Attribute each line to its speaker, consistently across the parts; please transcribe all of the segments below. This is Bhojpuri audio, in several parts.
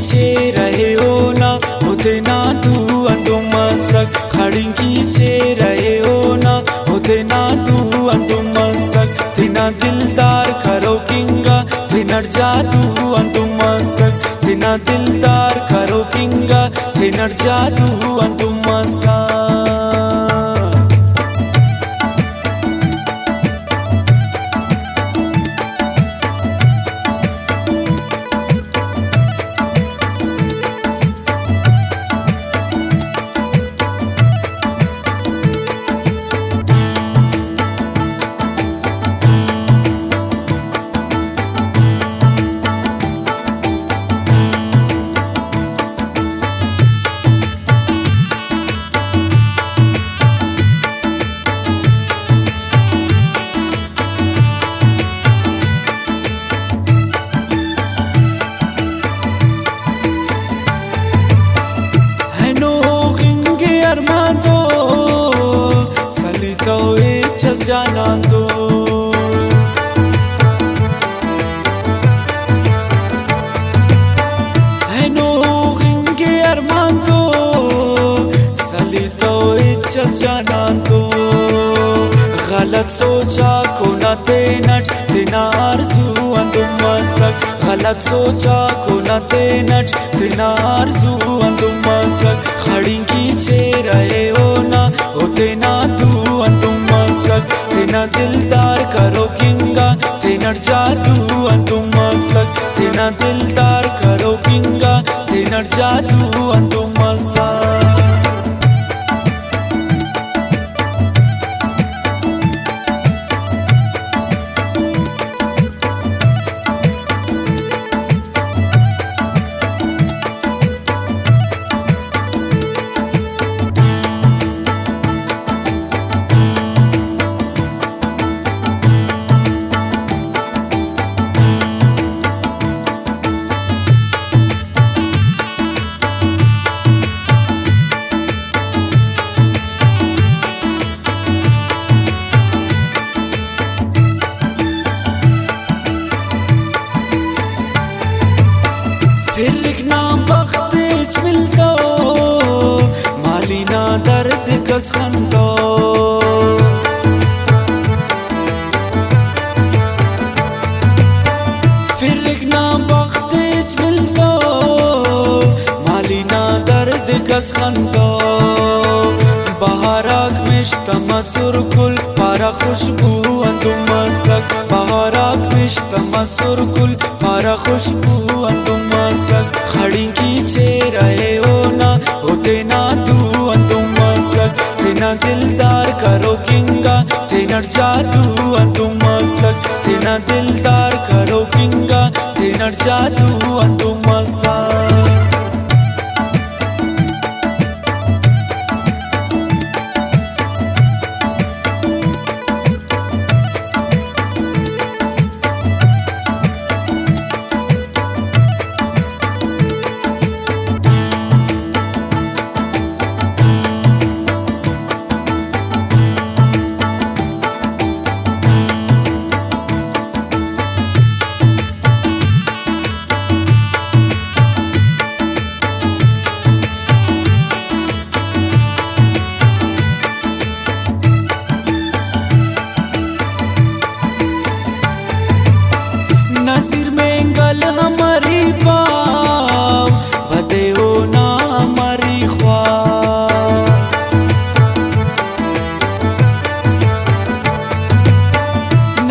Speaker 1: चे रहे हो ना होते ना तू अंदो मसक खड़िंगी चे रहे हो ना होते ना तू अंदो मसक तिना दिलदार करो किंगा तिनर जादू अंदो मसक तिना दिलदार करो किंगा तिनर जादू अंदो मसक Armando salito echas llanando no ringe Armando salito echas llanando गलत सोचा को न ते नट तेना आरज़ू अंदो मसक गलत सोचा को न ते नट तेना आरज़ू अंदो मसक खड़िंगी चे रहे हो ना होते ना तू अंदो मसक तेना दिलदार करो किंगा तेनर जादू अंदो मसक तेना दिलदार करो किंगा तेनर जादू अंदो मसक फिर लिखना वक्त मिलता माली ना दर्द कस खंदो फिर लिखना वक्त मिलता माली ना दर्द कस खंदो बहाराक मिश्तमा सुरकुल पारा खुशबू अंदो मसक बहाराक मिश्तमा सुरकुल पारा खुशबू अंदो मसक खड़िंगी चे रहे हो ना होते ना तू अंदो मसक तेना दिलदार करो किंगा तेनर जादू अंदो मसक तेना दिलदार करो किंगा तेनर जादू अंदो मसक नसीर में गल हमारी पाव बदे हो ना हमारी ख्वाब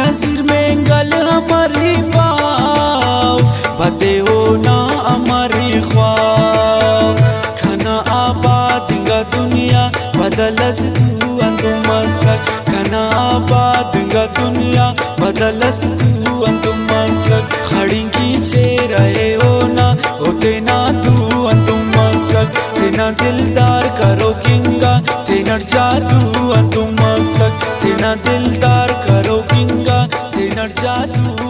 Speaker 1: नसीर में गल हमारी पाव बदे हो ना हमारी ख्वाब खाना आबाद गा दुनिया बदलस तू अंदो मसक खाना आबाद गा दुनिया बदलस तू अंदो मसक खड़िंगी चे रहे हो ना होते ना तू अंदो मसक तेना दिलदार करो किंगा तेनर जादू अंदो मसक तेना दिलदार करो किंगा तेनर जादू